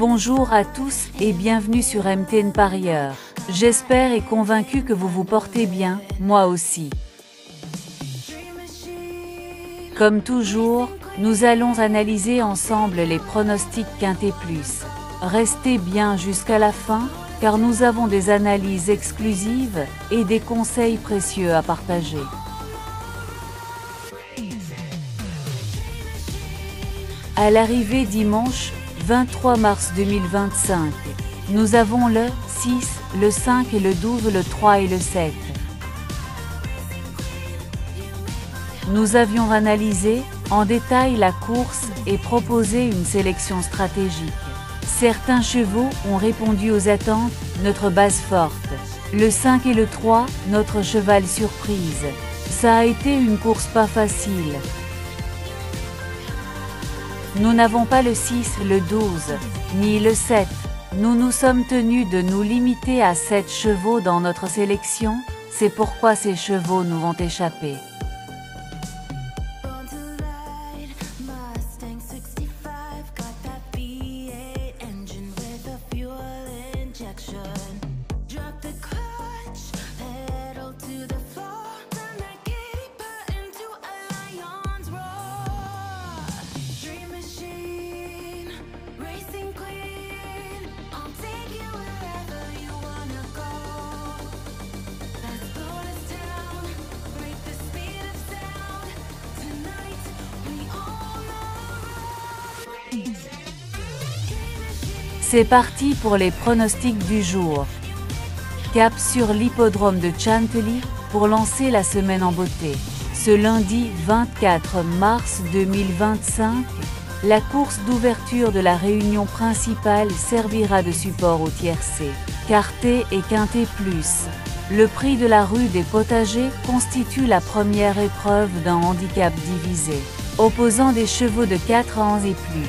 Bonjour à tous et bienvenue sur MTN Parieur. J'espère et convaincu que vous vous portez bien, moi aussi. Comme toujours, nous allons analyser ensemble les pronostics Quintet Plus. Restez bien jusqu'à la fin, car nous avons des analyses exclusives et des conseils précieux à partager. À l'arrivée dimanche 23 mars 2025, nous avons le 6, le 5 et le 12, le 3 et le 7. Nous avions analysé en détail la course et proposé une sélection stratégique. Certains chevaux ont répondu aux attentes, notre base forte. Le 5 et le 3, notre cheval surprise. Ça a été une course pas facile. Nous n'avons pas le 6, le 12, ni le 7. Nous nous sommes tenus de nous limiter à 7 chevaux dans notre sélection, c'est pourquoi ces chevaux nous vont échapper. C'est parti pour les pronostics du jour. Cap sur l'hippodrome de Chantilly pour lancer la semaine en beauté. Ce lundi 24 mars 2025, la course d'ouverture de la réunion principale servira de support au tiercé, quartet et quintet plus. Le prix de la rue des Potagers constitue la première épreuve d'un handicap divisé, opposant des chevaux de 4 ans et plus.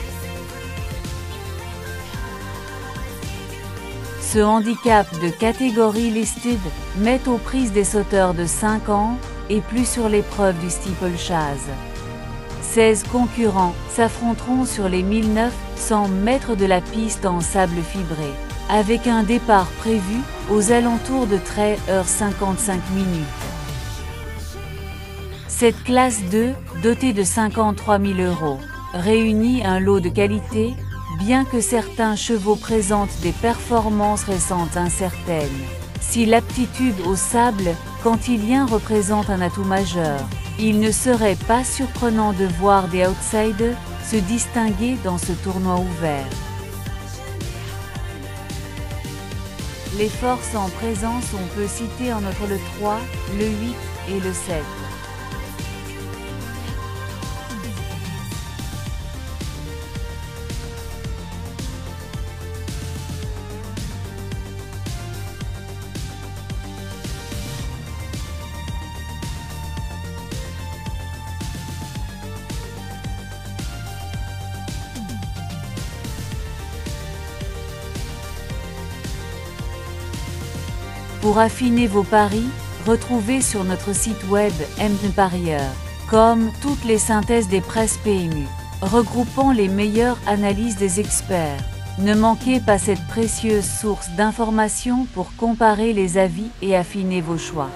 Ce handicap de catégorie listed met aux prises des sauteurs de 5 ans et plus sur l'épreuve du steeplechase. 16 concurrents s'affronteront sur les 1900 mètres de la piste en sable fibré, avec un départ prévu aux alentours de 13h55. Cette classe 2, dotée de 53 000 €, réunit un lot de qualité, bien que certains chevaux présentent des performances récentes incertaines. Si l'aptitude au sable cantilien représente un atout majeur, il ne serait pas surprenant de voir des outsiders se distinguer dans ce tournoi ouvert. Les forces en présence, on peut citer en outre le 3, le 8 et le 7. Pour affiner vos paris, retrouvez sur notre site web MTN Parieur, comme toutes les synthèses des presses PMU, regroupant les meilleures analyses des experts. Ne manquez pas cette précieuse source d'informations pour comparer les avis et affiner vos choix.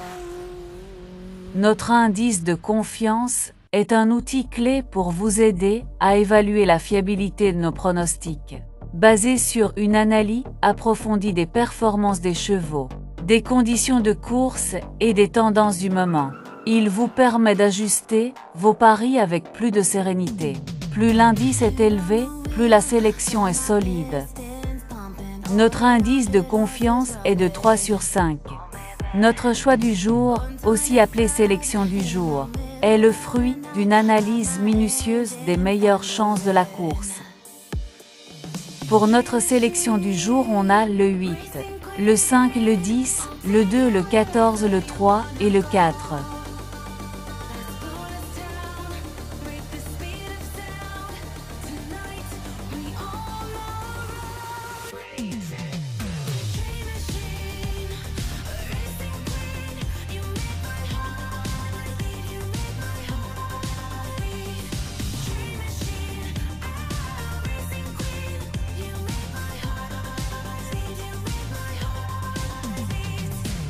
Notre indice de confiance est un outil clé pour vous aider à évaluer la fiabilité de nos pronostics, basé sur une analyse approfondie des performances des chevaux, des conditions de course et des tendances du moment. Il vous permet d'ajuster vos paris avec plus de sérénité. Plus l'indice est élevé, plus la sélection est solide. Notre indice de confiance est de 3 sur 5. Notre choix du jour, aussi appelé sélection du jour, est le fruit d'une analyse minutieuse des meilleures chances de la course. Pour notre sélection du jour, on a le 8. Le 5, le 10, le 2, le 14, le 3 et le 4.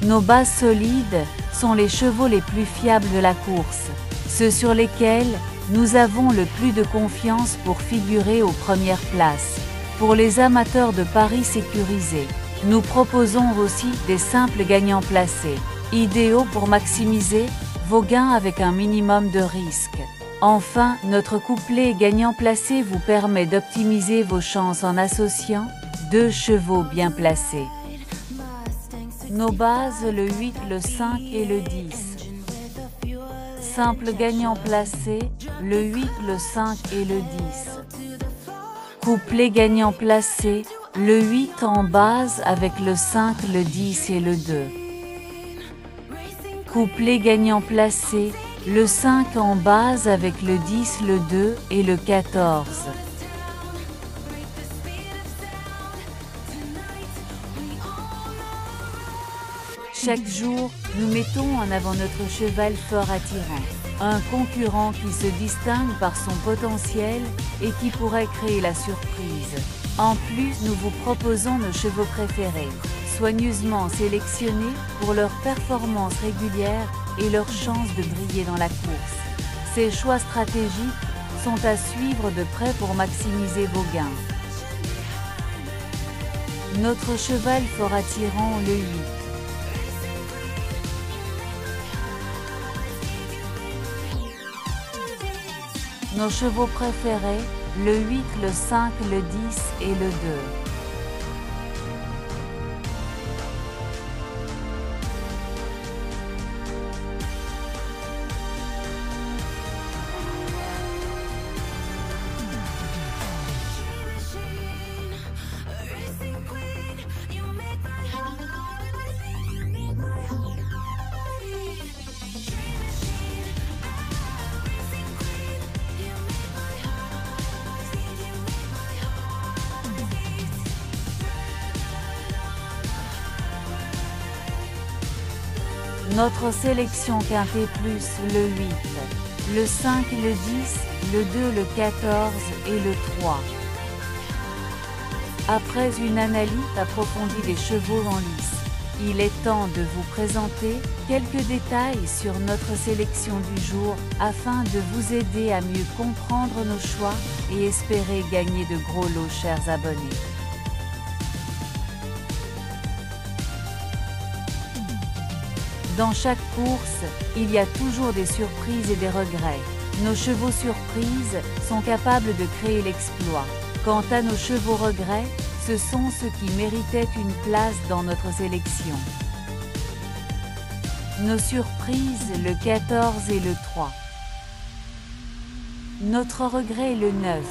Nos bases solides sont les chevaux les plus fiables de la course, ceux sur lesquels nous avons le plus de confiance pour figurer aux premières places. Pour les amateurs de paris sécurisés, nous proposons aussi des simples gagnants placés, idéaux pour maximiser vos gains avec un minimum de risque. Enfin, notre couplet gagnant placé vous permet d'optimiser vos chances en associant 2 chevaux bien placés. Nos bases, le 8, le 5 et le 10. Simple gagnant placé, le 8, le 5 et le 10. Couplet gagnant placé, le 8 en base avec le 5, le 10 et le 2. Couplet gagnant placé, le 5 en base avec le 10, le 2 et le 14. Chaque jour, nous mettons en avant notre cheval fort attirant, un concurrent qui se distingue par son potentiel et qui pourrait créer la surprise. En plus, nous vous proposons nos chevaux préférés, soigneusement sélectionnés pour leur performance régulière et leur chance de briller dans la course. Ces choix stratégiques sont à suivre de près pour maximiser vos gains. Notre cheval fort attirant, le 8. Nos chevaux préférés, le 8, le 5, le 10 et le 2. Notre sélection quintet plus, le 8, le 5, le 10, le 2, le 14 et le 3. Après une analyse approfondie des chevaux en lice, il est temps de vous présenter quelques détails sur notre sélection du jour afin de vous aider à mieux comprendre nos choix et espérer gagner de gros lots, chers abonnés. Dans chaque course, il y a toujours des surprises et des regrets. Nos chevaux surprises sont capables de créer l'exploit. Quant à nos chevaux regrets, ce sont ceux qui méritaient une place dans notre sélection. Nos surprises, le 14 et le 3. Notre regret, le 9.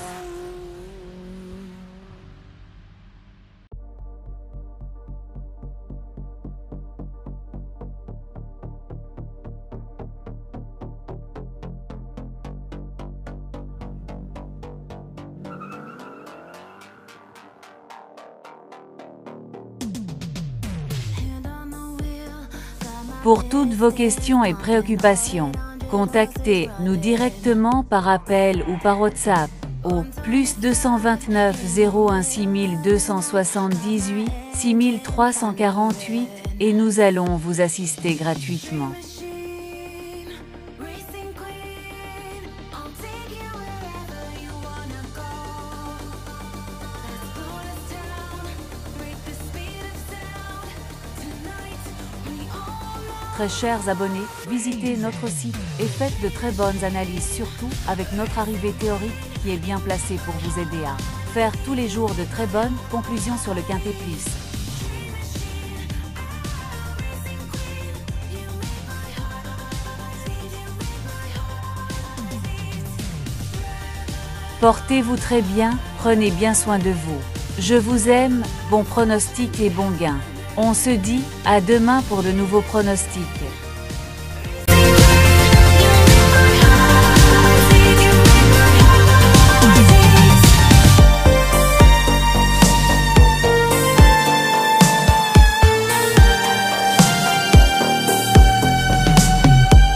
Pour toutes vos questions et préoccupations, contactez-nous directement par appel ou par WhatsApp au +229 01 6278 6348 et nous allons vous assister gratuitement. Très chers abonnés, visitez notre site et faites de très bonnes analyses, surtout avec notre arrivée théorique qui est bien placée pour vous aider à faire tous les jours de très bonnes conclusions sur le quintet plus. Portez-vous très bien, prenez bien soin de vous. Je vous aime, bon pronostic et bon gain. On se dit à demain pour de nouveaux pronostics.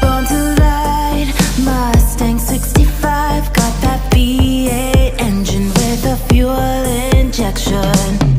Born to ride, Mustang 65, got that V8 engine with a fuel injection.